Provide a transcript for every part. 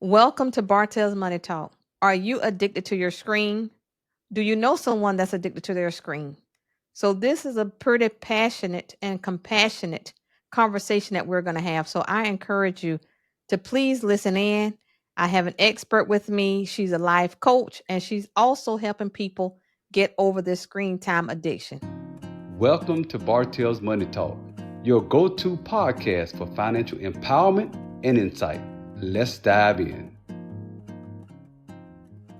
Welcome to Bartelle's Money Talk. Are you addicted to your screen? Do you know someone that's addicted to their screen? So, this is a pretty passionate and compassionate conversation that we're going to have. So, I encourage you to please listen in. I have an expert with me. She's a life coach and she's also helping people get over this screen time addiction. Welcome to Bartell's Money Talk, your go-to podcast for financial empowerment and insight. Let's dive in.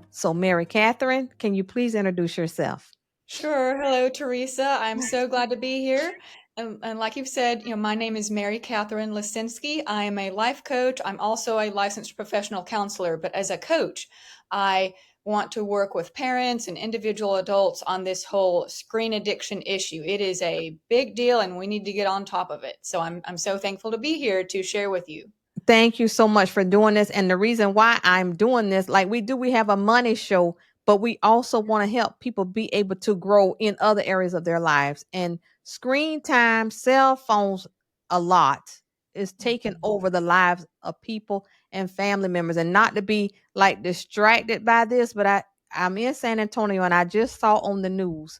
So, Mary Katherine, can you please introduce yourself? Sure. Hello, Teresa. I'm so glad to be here. And like you've said, my name is Mary Katherine Liscinski. I am a life coach. I'm also a licensed professional counselor. But as a coach, I want to work with parents and individual adults on this whole screen addiction issue. It is a big deal, and we need to get on top of it. So I'm so thankful to be here to share with you. Thank you so much for doing this. And the reason why I'm doing this, like we have a money show, but we also want to help people be able to grow in other areas of their lives. And screen time, cell phones, a lot is taking over the lives of people and family members. And not to be like distracted by this, but I'm in San Antonio and I just saw on the news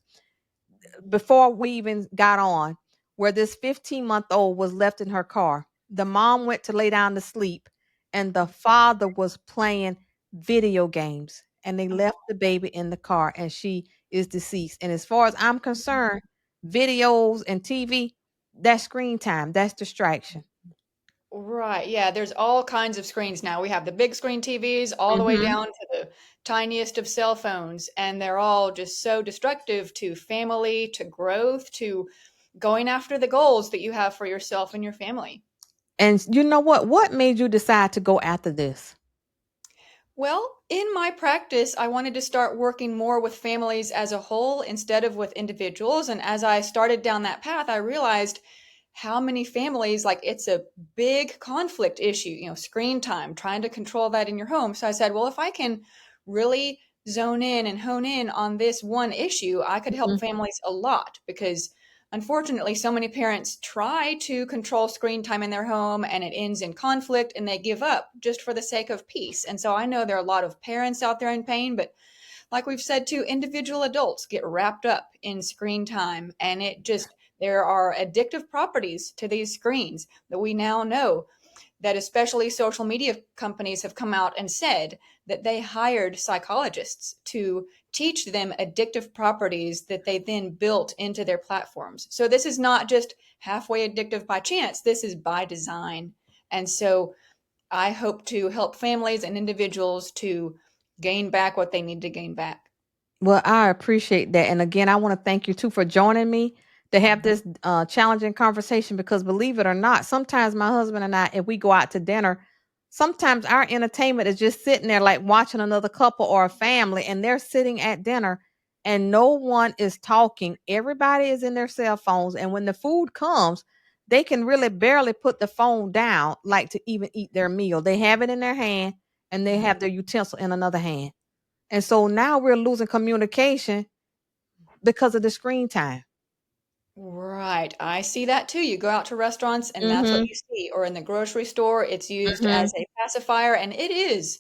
before we even got on where this 15-month-old was left in her car. The mom went to lay down to sleep and the father was playing video games and they left the baby in the car and she is deceased. And as far as I'm concerned, videos and TV, that's screen time, that's distraction. Right. Yeah, there's all kinds of screens now. We have the big screen TVs all the way Mhm. down to the tiniest of cell phones, and they're all just so destructive to family, to growth, to going after the goals that you have for yourself and your family. And you know what? What made you decide to go after this? Well, in my practice, I wanted to start working more with families as a whole instead of with individuals. And as I started down that path, I realized how many families, like it's a big conflict issue, screen time, trying to control that in your home. So I said, well, if I can really zone in and hone in on this one issue, I could help families a lot because unfortunately, so many parents try to control screen time in their home and it ends in conflict and they give up just for the sake of peace. And so I know there are a lot of parents out there in pain, but like we've said too, individual adults get wrapped up in screen time and there are addictive properties to these screens that we now know that especially social media companies have come out and said that they hired psychologists to teach them addictive properties that they then built into their platforms. So this is not just halfway addictive by chance, this is by design. And so I hope to help families and individuals to gain back what they need to gain back. Well, I appreciate that. And again, I want to thank you too for joining me to have this challenging conversation because believe it or not, sometimes my husband and I, if we go out to dinner, sometimes our entertainment is just sitting there like watching another couple or a family and they're sitting at dinner and no one is talking. Everybody is in their cell phones. And when the food comes, they can really barely put the phone down, like to even eat their meal. They have it in their hand and they have their utensil in another hand. And so now we're losing communication because of the screen time. Right. I see that too. You go out to restaurants and that's what Mhm. you see. Or in the grocery store, it's used as Mhm. a pacifier. And it is,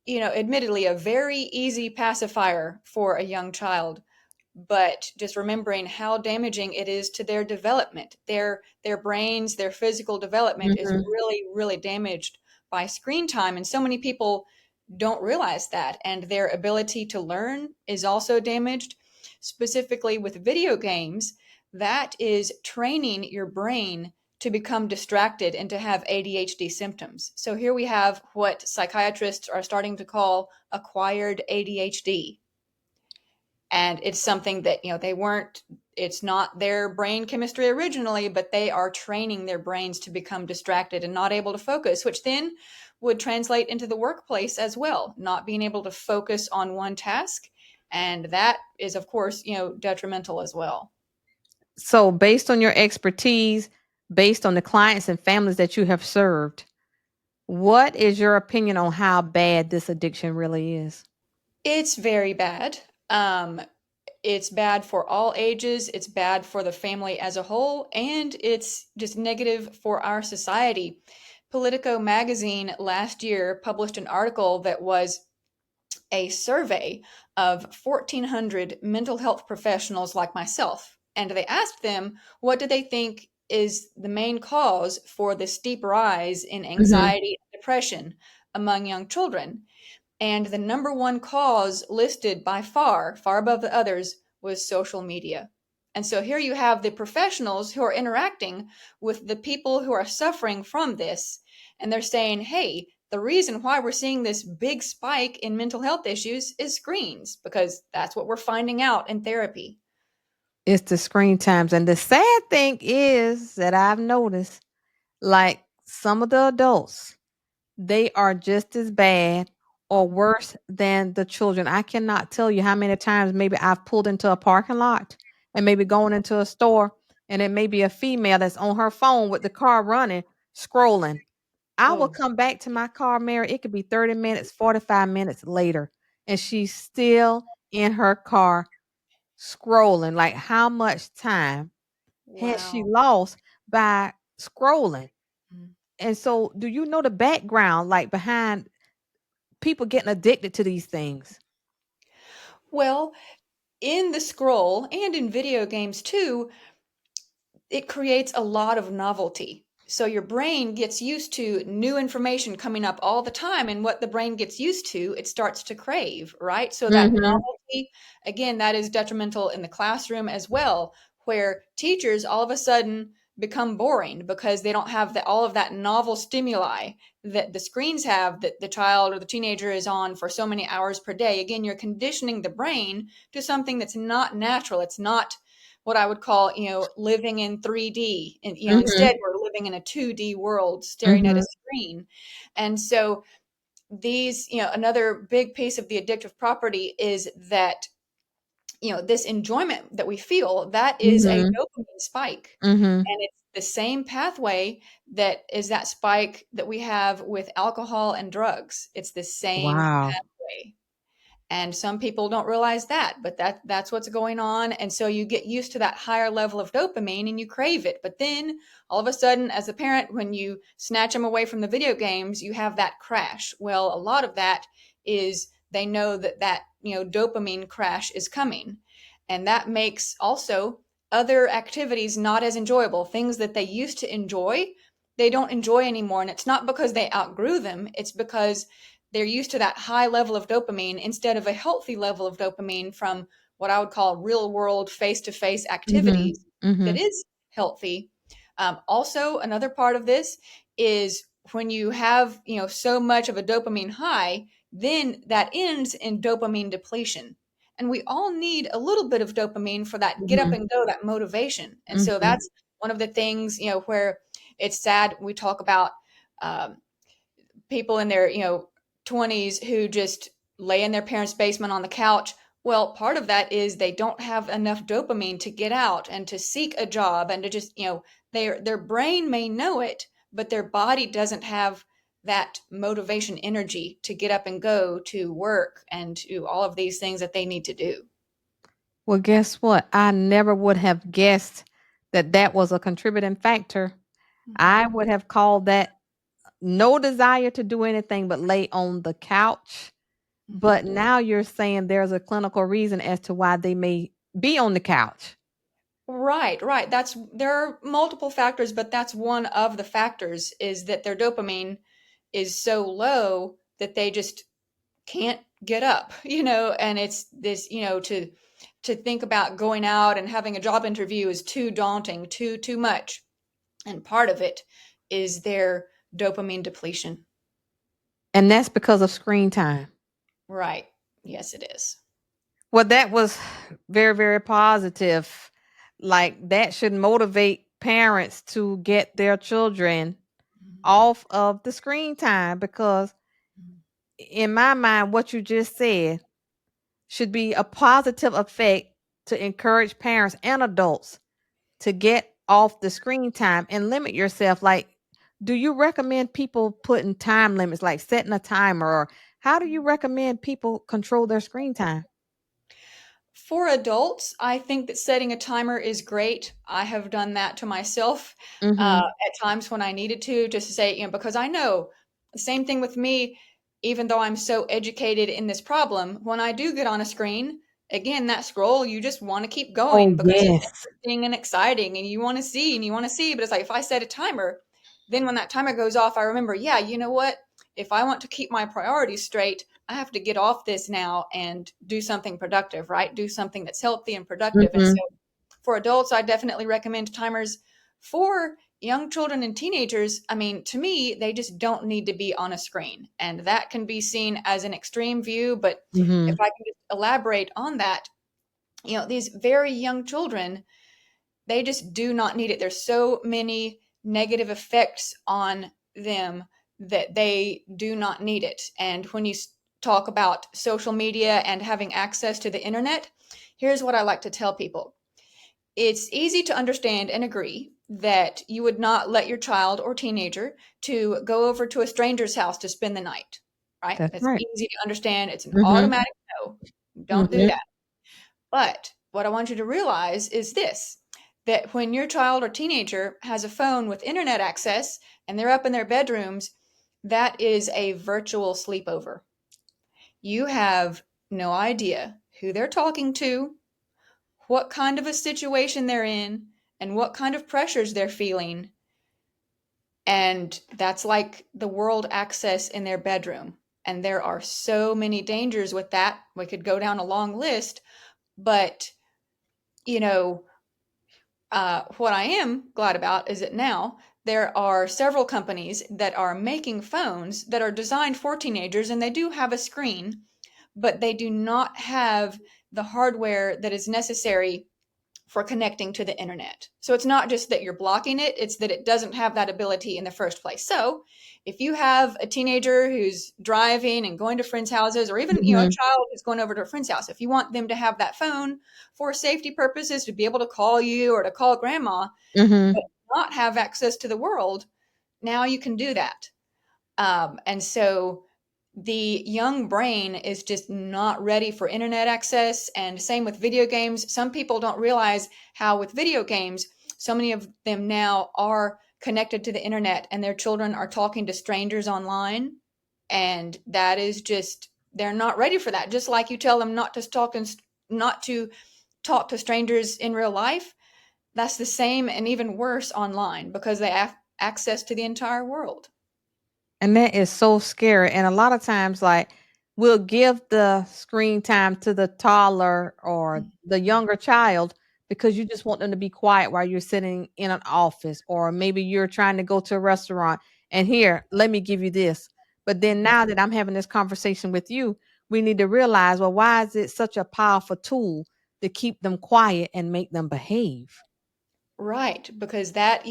admittedly a very easy pacifier for a young child. But just remembering how damaging it is to their development, their brains, their physical development is Mhm. really, really damaged by screen time. And so many people don't realize that. And their ability to learn is also damaged, specifically with video games. That is training your brain to become distracted and to have ADHD symptoms. So here we have what psychiatrists are starting to call acquired ADHD. And it's something that, it's not their brain chemistry originally, but they are training their brains to become distracted and not able to focus, which then would translate into the workplace as well, not being able to focus on one task. And that is, of course, detrimental as well. So based on your expertise, based on the clients and families that you have served, what is your opinion on how bad this addiction really is? It's very bad. It's bad for all ages, it's bad for the family as a whole, and it's just negative for our society. Politico magazine last year published an article that was a survey of 1,400 mental health professionals like myself. And they asked them what do they think is the main cause for the steep rise in Mhm. anxiety and depression among young children. And the number one cause listed by far, far above the others, was social media. And so here you have the professionals who are interacting with the people who are suffering from this. And they're saying, hey, the reason why we're seeing this big spike in mental health issues is screens, because that's what we're finding out in therapy. It's the screen times. And the sad thing is that I've noticed, like some of the adults, they are just as bad or worse than the children. I cannot tell you how many times maybe I've pulled into a parking lot and maybe going into a store, and it may be a female that's on her phone with the car running, scrolling. I will Oh, come back to my car, Mary. It could be 30 minutes, 45 minutes later, and she's still in her car scrolling. Like, how much time has she wow. lost by scrolling? And so, do you know the background, like behind people getting addicted to these things? Well, in the scroll and in video games too, it creates a lot of novelty. So your brain gets used to new information coming up all the time. And what the brain gets used to, it starts to crave, right? So that Mhm. novelty, again, that is detrimental in the classroom as well, where teachers all of a sudden become boring because they don't have all of that novel stimuli that the screens have that the child or the teenager is on for so many hours per day. Again, you're conditioning the brain to something that's not natural. It's not what I would call, living in 3D. And, Mhm. instead we're living in a 2D world staring at a Mhm. screen. And so these, another big piece of the addictive property is that, this enjoyment that we feel, that is a Mhm. dopamine spike. Mhm. And it's the same pathway that is that spike that we have with alcohol and drugs. It's the same Wow. pathway. And some people don't realize that, but that's what's going on. And so you get used to that higher level of dopamine and you crave it. But then all of a sudden, as a parent, when you snatch them away from the video games, you have that crash. Well, a lot of that is they know that dopamine crash is coming. And that makes also other activities not as enjoyable. Things that they used to enjoy, they don't enjoy anymore. And it's not because they outgrew them, it's because they're used to that high level of dopamine instead of a healthy level of dopamine from what I would call real world face to face Mhm. activities that Mhm. is healthy. Also, another part of this is when you have so much of a dopamine high, then that ends in dopamine depletion. And we all need a little bit of dopamine for that get up Mhm. and go, that motivation. And so Mhm. that's one of the things where it's sad we talk about um, people in their 20s who just lay in their parents' basement on the couch. Well, part of that is they don't have enough dopamine to get out and to seek a job and to just their brain may know it, but their body doesn't have that motivation energy to get up and go to work and to all of these things that they need to do. Well, guess what? I never would have guessed that that was a contributing factor. I would have called that no desire to do anything but lay on the couch. But now you're saying there's a clinical reason as to why they may be on the couch. Right, right. There are multiple factors, but that's one of the factors is that their dopamine is so low that they just can't get up, and it's this, to think about going out and having a job interview is too daunting, too much. And part of it is their dopamine depletion. And that's because of screen time. Right. Yes, it is. Well, that was very, very positive. Like that should motivate parents to get their children off of the screen time because in my mind, what you just said should be a positive effect to encourage parents and adults to get off the screen time and limit yourself. Like, do you recommend people putting time limits, like setting a timer, or how do you recommend people control their screen time? For adults, I think that setting a timer is great. I have done that to myself Mm-hmm. at times when I needed to, just to say, because I know the same thing with me, even though I'm so educated in this problem, when I do get on a screen, again, that scroll, you just want to keep Oh going because it's yes. interesting and exciting and you want to see and you want to see. But it's like if I set a timer, then when that timer goes off, I remember, yeah, you know what? If I want to keep my priorities straight, I have to get off this now and do something productive, right? Do something that's healthy and productive. And so Mm-hmm. for adults, I definitely recommend timers. For young children and teenagers, I mean, to me, they just don't need to be on a screen. And that can be seen as an extreme view. But if Mm-hmm. I can just elaborate on that, these very young children, they just do not need it. There's so many negative effects on them that they do not need it. And when you talk about social media and having access to the internet, here's what I like to tell people. It's easy to understand and agree that you would not let your child or teenager to go over to a stranger's house to spend the night, right? That's That's right. easy to understand. It's an Mm-hmm. automatic no. Don't do Mm-hmm. that. But what I want you to realize is this, that when your child or teenager has a phone with internet access and they're up in their bedrooms, that is a virtual sleepover. You have no idea who they're talking to, what kind of a situation they're in, and what kind of pressures they're feeling. And that's like the world access in their bedroom. And there are so many dangers with that. We could go down a long list, but you know, what I am glad about is that now there are several companies that are making phones that are designed for teenagers and they do have a screen, but they do not have the hardware that is necessary for connecting to the internet. So it's not just that you're blocking it, it's that it doesn't have that ability in the first place. So if you have a teenager who's driving and going to friends' houses, or even, a Mm-hmm. child who's going over to a friend's house, if you want them to have that phone for safety purposes to be able to call you or to call grandma, Mm-hmm. but not have access to the world, now you can do that. And so the young brain is just not ready for internet access. And same with video games. Some people don't realize how, with video games, so many of them now are connected to the internet and their children are talking to strangers online. And that is just, they're not ready for that. Just like you tell them not to talk to strangers in real life, that's the same and even worse online because they have access to the entire world. And that is so scary. And a lot of times, like, we'll give the screen time to the toddler or the younger child because you just want them to be quiet while you're sitting in an office, or maybe you're trying to go to a restaurant and here, let me give you this. But then now that I'm having this conversation with you, we need to realize, well, why is it such a powerful tool to keep them quiet and make them behave? Right, because that,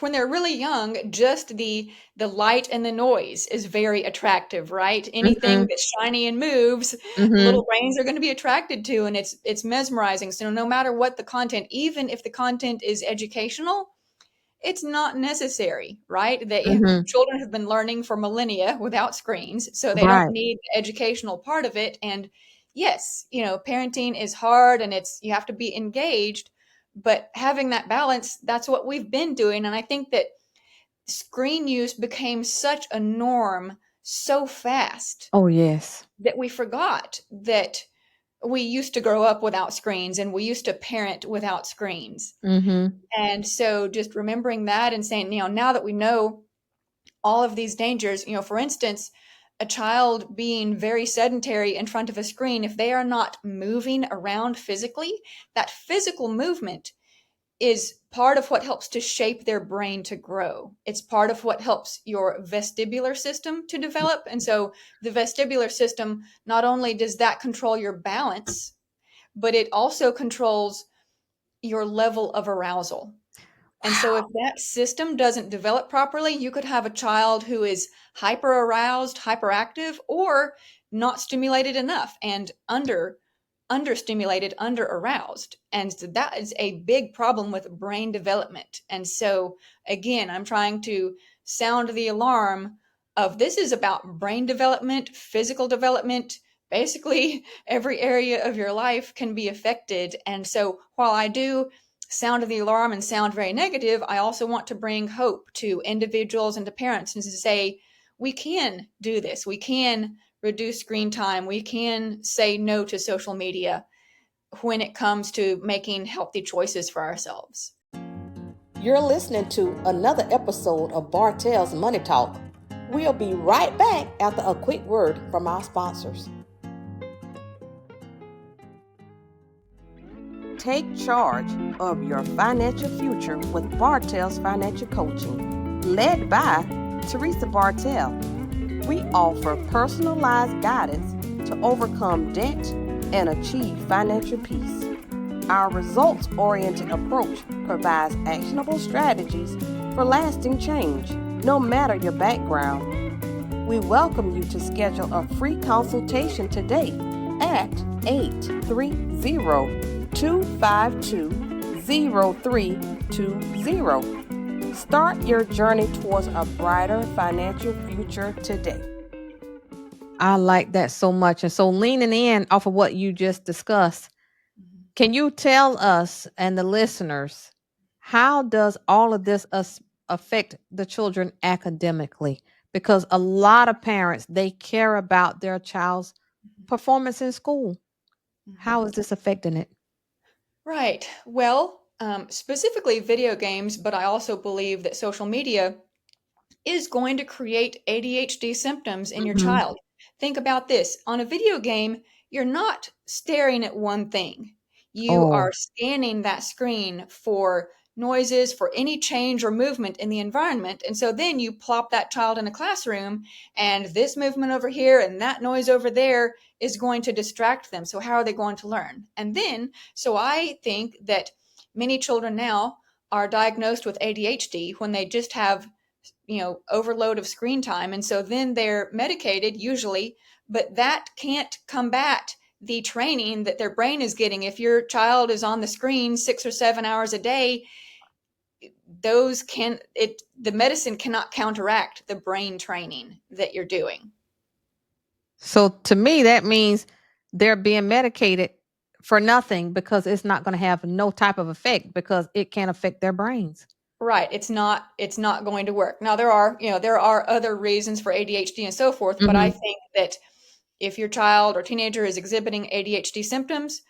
when they're really young, just the light and the noise is very attractive, right? Anything Mhm. that's shiny and moves, little Mhm. brains are going to be attracted to, and it's mesmerizing. So no matter what the content, even if the content is educational, it's not necessary, right? Mhm. Children have been learning for millennia without screens, so they don't Right. need the educational part of it. And yes, parenting is hard and you have to be engaged, but having that balance, that's what we've been doing. And I think that screen use became such a norm so fast Oh, yes. that we forgot that we used to grow up without screens and we used to parent without screens. Mhm. And so just remembering that and saying, now that we know all of these dangers, for instance, a child being very sedentary in front of a screen, if they are not moving around physically, that physical movement is part of what helps to shape their brain to grow. It's part of what helps your vestibular system to develop. And so the vestibular system, not only does that control your balance, but it also controls your level of arousal. And so if Wow. that system doesn't develop properly, you could have a child who is hyper aroused, hyperactive, or not stimulated enough and understimulated, under aroused. And so that is a big problem with brain development. And so again, I'm trying to sound the alarm of this is about brain development, physical development, basically every area of your life can be affected. And so while I do sound the alarm and sound very negative, I also want to bring hope to individuals and to parents and to say, we can do this. We can reduce screen time. We can say no to social media when it comes to making healthy choices for ourselves. You're listening to another episode of Bartelle's Money Talk. We'll be right back after a quick word from our sponsors. Take charge of your financial future with Bartelle's Financial Coaching, led by Teresa Bartelle. We offer personalized guidance to overcome debt and achieve financial peace. Our results-oriented approach provides actionable strategies for lasting change, no matter your background. We welcome you to schedule a free consultation today at 833-252-0320. Start your journey towards a brighter financial future today. I like that so much. And so leaning in off of what you just discussed, can you tell us and the listeners, how does all of this affect the children academically? Because a lot of parents, they care about their child's performance in school. How is this affecting it? Right. Well, specifically video games, but I also believe that social media is going to create ADHD symptoms in your child. Think about this. On a video game, you're not staring at one thing. You are scanning that screen for noises, for any change or movement in the environment. And so then you plop that child in a classroom, and this movement over here and that noise over there is going to distract them. So how are they going to learn? And then, so I think that many children now are diagnosed with ADHD when they just have overload of screen time. And so then they're medicated usually, but that can't combat the training that their brain is getting. If your child is on the screen 6 or 7 hours a day, the medicine cannot counteract the brain training that you're doing. So to me, that means they're being medicated for nothing, because it's not going to have no type of effect because it can't affect their brains. Right. It's not going to work. Now there are other reasons for ADHD and so forth, but I think that if your child or teenager is exhibiting ADHD symptoms,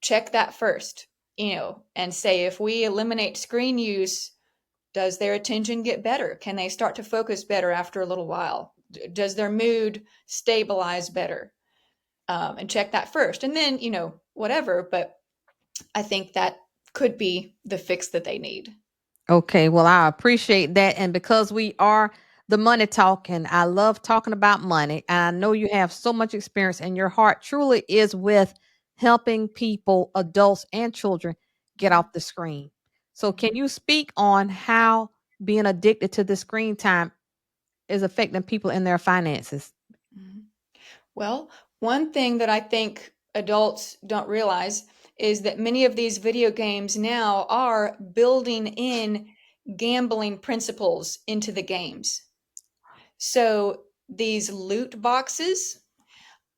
check that first, and say, if we eliminate screen use, does their attention get better? Can they start to focus better after a little while? Does their mood stabilize better? And check that first. And then, whatever. But I think that could be the fix that they need. Okay, well, I appreciate that. And because we are the money talk, and I love talking about money, and I know you have so much experience, and your heart truly is with helping people, adults and children, get off the screen. So can you speak on how being addicted to the screen time is affecting people in their finances? Well, one thing that I think adults don't realize is that many of these video games now are building in gambling principles into the games. So these loot boxes,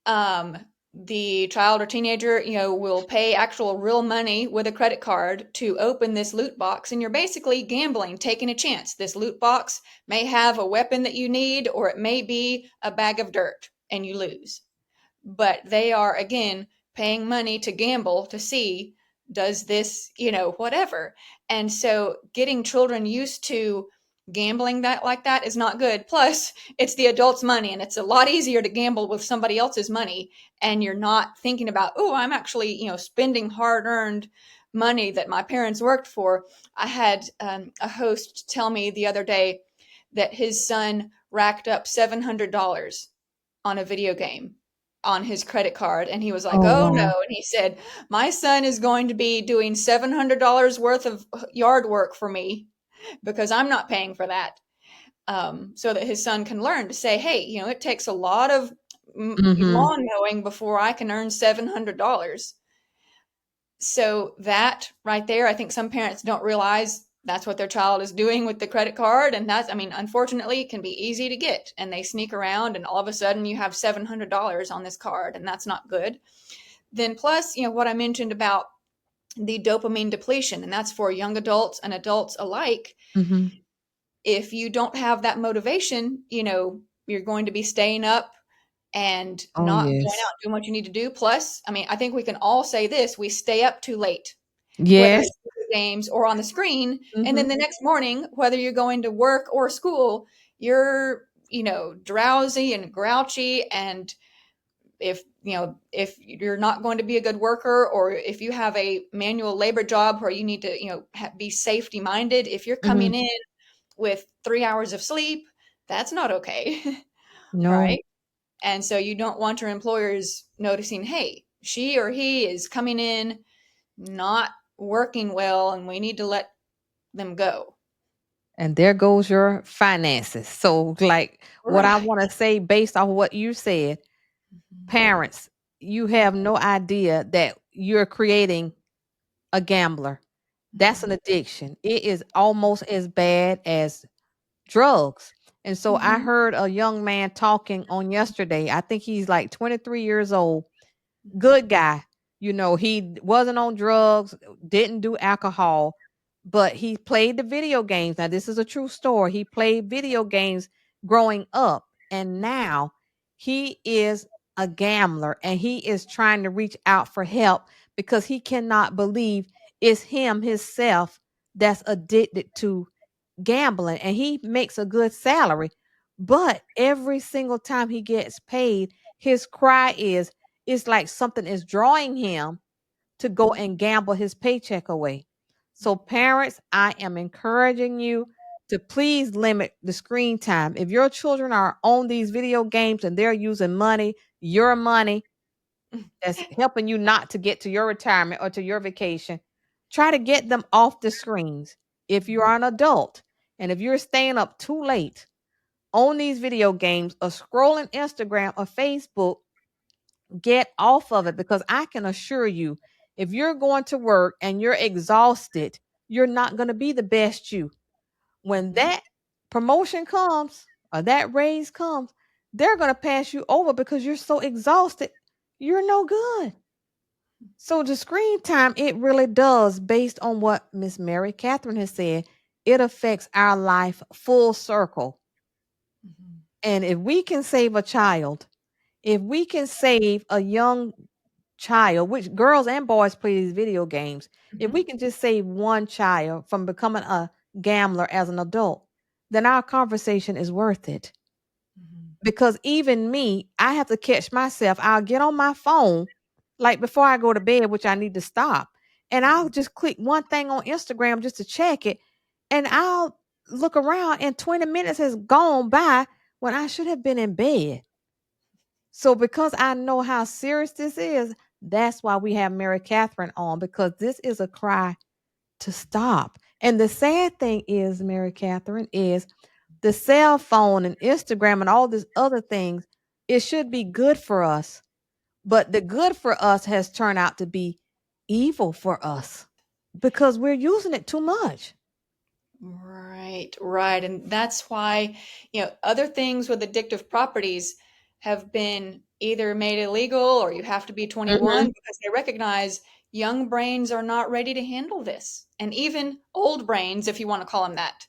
the child or teenager, will pay actual real money with a credit card to open this loot box. And you're basically gambling, taking a chance. This loot box may have a weapon that you need, or it may be a bag of dirt and you lose. But they are, again, paying money to gamble to see, does this, whatever. And so getting children used to gambling like that is not good. Plus, it's the adult's money, and it's a lot easier to gamble with somebody else's money, and you're not thinking about, oh, I'm actually, spending hard-earned money that my parents worked for. I had a host tell me the other day that his son racked up $700 on a video game on his credit card, and he was like, oh no. And he said, my son is going to be doing $700 worth of yard work for me because I'm not paying for that. So that his son can learn to say, hey, it takes a lot of lawn mowing before I can earn $700. So that right there, I think some parents don't realize that's what their child is doing with the credit card. And that's, I mean, unfortunately, it can be easy to get. And they sneak around, and all of a sudden you have $700 on this card, and that's not good. Then, plus, what I mentioned about the dopamine depletion, and that's for young adults and adults alike. Mm-hmm. If you don't have that motivation, you're going to be staying up and Oh, not going yes. out and doing what you need to do. Plus, I mean, I think we can all say this: we stay up too late, whether Yes. it's video games or on the screen. And then Mm-hmm. the next morning, whether you're going to work or school, you're, drowsy and grouchy. And if you're not going to be a good worker, or if you have a manual labor job where you need to, be safety minded, if you're Mm-hmm. coming in with 3 hours of sleep, that's not okay. No. Right. And so you don't want your employers noticing, hey, she or he is coming in not working well, and we need to let them go. And there goes your finances. So, like, what I Right. want to say based off what you said, parents, you have no idea that you're creating a gambler. That's an addiction. It is almost as bad as drugs. And so I Mhm. heard a young man talking on yesterday. I think he's like 23 years old. Good guy. He wasn't on drugs, didn't do alcohol, but he played the video games. Now, this is a true story. He played video games growing up, and now he is a gambler, and he is trying to reach out for help because he cannot believe it's him, himself, that's addicted to gambling, and he makes a good salary. But every single time he gets paid, his cry is, it's like something is drawing him to go and gamble his paycheck away. So, parents, I am encouraging you to please limit the screen time. If your children are on these video games and they're using money, your money, that's helping you not to get to your retirement or to your vacation, try to get them off the screens. If you are an adult and if you're staying up too late on these video games or scrolling Instagram or Facebook, get off of it, because I can assure you, if you're going to work and you're exhausted, you're not going to be the best you. When that promotion comes or that raise comes, they're going to pass you over because you're so exhausted. You're no good. So the screen time, it really does, based on what Miss Mary Catherine has said, it affects our life full circle. And if we can save a child, if we can save a young child, which girls and boys play these video games, if we can just save one child from becoming a gambler as an adult, then our conversation is worth it. Because even me, I have to catch myself. I'll get on my phone like before I go to bed, which I need to stop. And I'll just click one thing on Instagram just to check it. And I'll look around and 20 minutes has gone by when I should have been in bed. So because I know how serious this is, that's why we have Mary Catherine on, because this is a cry to stop. And the sad thing is, Mary Catherine, is the cell phone and Instagram and all these other things, it should be good for us. But the good for us has turned out to be evil for us because we're using it too much. Right, right. And that's why, other things with addictive properties have been either made illegal, or you have to be 21, Hmm. because they recognize young brains are not ready to handle this. And even old brains, if you want to call them that,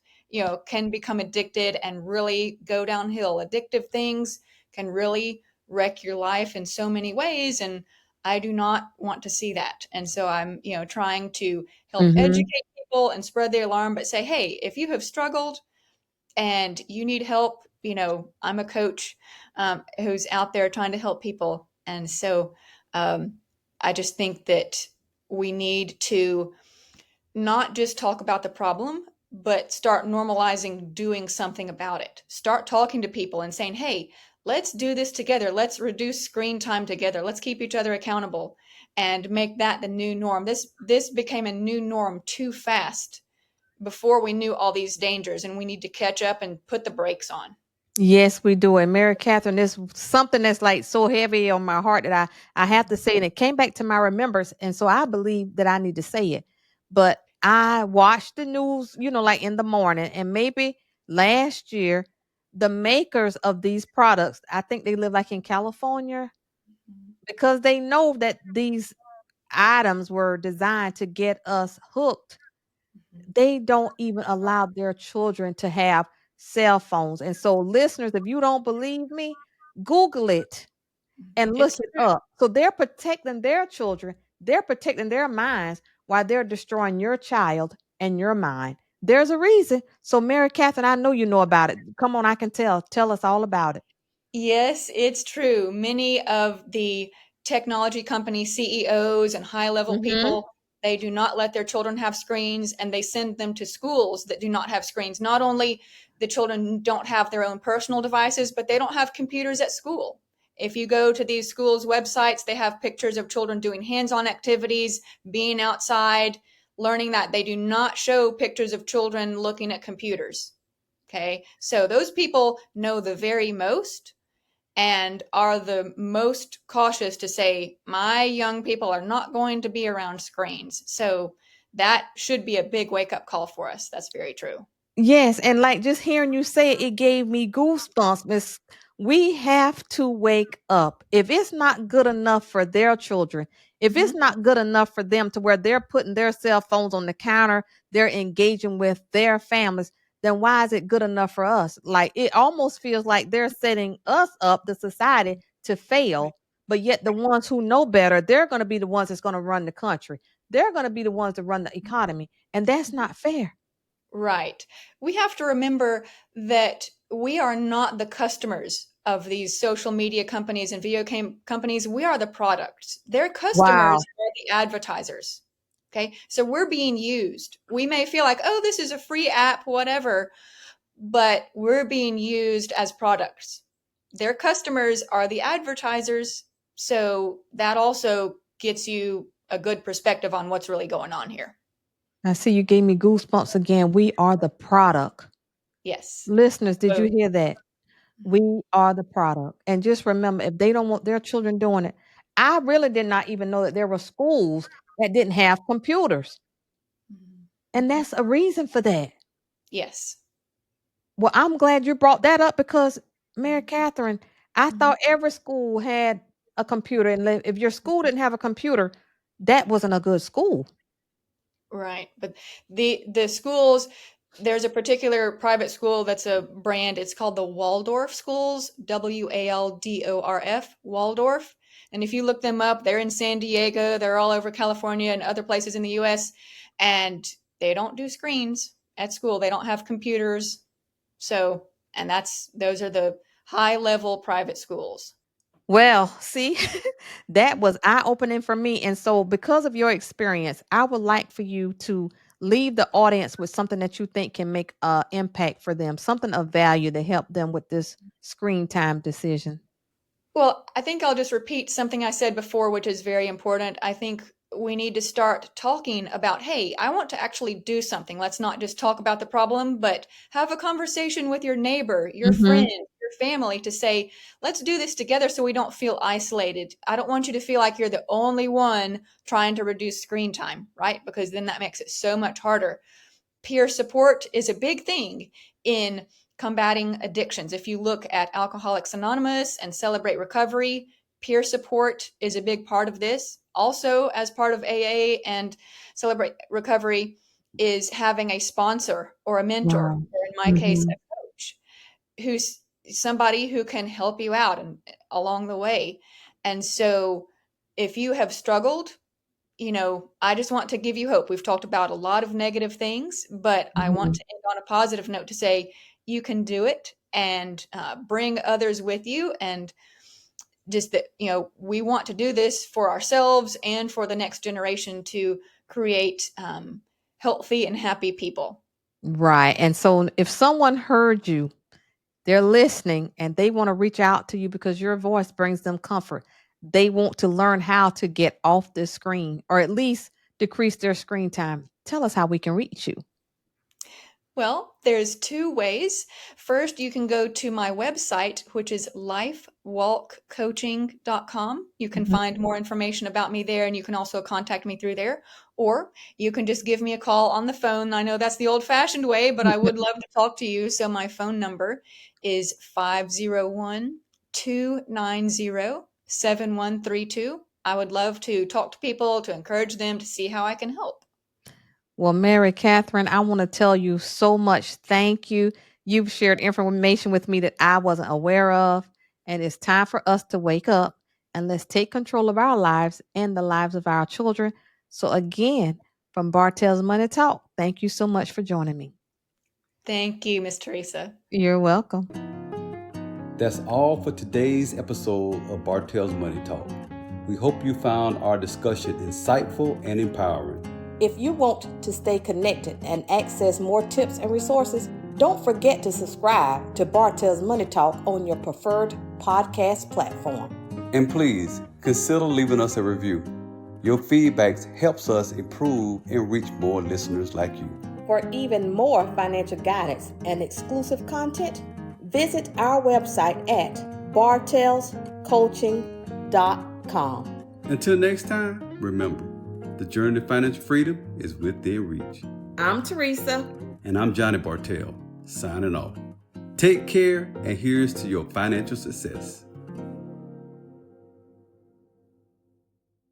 can become addicted and really go downhill. Addictive things can really wreck your life in so many ways. And I do not want to see that. And so I'm, trying to help Hmm. educate people and spread the alarm, but say, hey, if you have struggled and you need help, I'm a coach who's out there trying to help people. And so um, I just think that we need to not just talk about the problem, but start normalizing doing something about it. Start talking to people and saying, hey, let's do this together. Let's reduce screen time together. Let's keep each other accountable and make that the new norm. This became a new norm too fast before we knew all these dangers, and we need to catch up and put the brakes on. Yes, we do. And Mary Catherine, there's something that's like so heavy on my heart that I have to say, and it came back to my remembrance. And so I believe that I need to say it. But I watch the news, like in the morning, and maybe last year, the makers of these products, I think they live like in California, Mhm. because they know that these items were designed to get us hooked. Mhm. They don't even allow their children to have cell phones. And so, listeners, if you don't believe me, Google it and look It's it true. up. So they're protecting their children, they're protecting their minds while they're destroying your child and your mind. There's a reason. So, Mary Catherine, I know you know about it. Come on, I can tell. Tell us all about it. Yes, it's true. Many of the technology company CEOs and high level Mm-hmm. people, they do not let their children have screens and they send them to schools that do not have screens. Not only the children don't have their own personal devices, but they don't have computers at school. If you go to these schools' websites, they have pictures of children doing hands on activities, being outside, learning that. They do not show pictures of children looking at computers. Okay, so those people know the very most and are the most cautious to say, my young people are not going to be around screens. So that should be a big wake up call for us. That's very true. Yes, and like just hearing you say it, it gave me goosebumps. Miss, we have to wake up. If it's not good enough for their children, if it's Mhm. not good enough for them to where they're putting their cell phones on the counter, they're engaging with their families, then why is it good enough for us? Like it almost feels like they're setting us up, the society, to Right. fail. But yet the ones who know better, they're going to be the ones that's going to run the country. They're going to be the ones that run the economy, and that's not fair. Right. We have to remember that we are not the customers of these social media companies and video game companies. We are the products. Their customers Wow. are the advertisers. Okay. So we're being used. We may feel like, oh, this is a free app, whatever, but we're being used as products. Their customers are the advertisers. So that also gets you a good perspective on what's really going on here. I see you gave me goosebumps again. We are the product. Yes. Listeners, did you So, hear that? We are the product. And just remember, if they don't want their children doing it, I really did not even know that there were schools that didn't have computers. mhm. And that's a reason for that. Yes. Well, I'm glad you brought that up because, Mary Catherine, I Mhm. thought every school had a computer. And if your school didn't have a computer, that wasn't a good school. Right. But the schools, there's a particular private school that's a brand. It's called the Waldorf schools, Waldorf, Waldorf. And if you look them up, they're in San Diego, they're all over California and other places in the US, and they don't do screens at school. They don't have computers. So, and those are the high level private schools. Well, see, that was eye opening for me. And so, because of your experience, I would like for you to leave the audience with something that you think can make an impact for them, something of value to help them with this screen time decision. Well, I think I'll just repeat something I said before, which is very important. I think we need to start talking about, hey, I want to actually do something. Let's not just talk about the problem, but have a conversation with your neighbor, your friend, Hmm. your family to say, let's do this together so we don't feel isolated. I don't want you to feel like you're the only one trying to reduce screen time, right? Because then that makes it so much harder. Peer support is a big thing in combating addictions. If you look at Alcoholics Anonymous and Celebrate Recovery, peer support is a big part of this. Also, as part of AA and Celebrate Recovery, is having a sponsor or a mentor, Wow. or in my case, Hmm. a coach, who's somebody who can help you out and along the way. And so, if you have struggled, I just want to give you hope. We've talked about a lot of negative things, but I want Hmm. to end on a positive note to say you can do it and bring others with you. And just that, we want to do this for ourselves and for the next generation to create healthy and happy people. Right. And so, if someone heard you, they're listening and they want to reach out to you because your voice brings them comfort. They want to learn how to get off this screen or at least decrease their screen time. Tell us how we can reach you. Well, there's two ways. First, you can go to my website, which is lifewalkcoaching.com. You can find more information about me there, and you can also contact me through there. Or you can just give me a call on the phone. I know that's the old-fashioned way, but I would love to talk to you. So my phone number is 501-290-7132. I would love to talk to people, to encourage them, to see how I can help. Well, Mary Catherine, I want to tell you so much thank you. You've shared information with me that I wasn't aware of, and it's time for us to wake up and let's take control of our lives and the lives of our children. So, again, from Bartelle's Money Talk, thank you so much for joining me. Thank you, Miss Teresa. You're welcome. That's all for today's episode of Bartelle's Money Talk. We hope you found our discussion insightful and empowering. If you want to stay connected and access more tips and resources, don't forget to subscribe to Bartelle's Money Talk on your preferred podcast platform. And please consider leaving us a review. Your feedback helps us improve and reach more listeners like you. For even more financial guidance and exclusive content, visit our website at bartellescoaching.com. Until next time, remember, the journey to financial freedom is within reach. I'm Teresa. And I'm Johnny Bartelle, signing off. Take care, and here's to your financial success.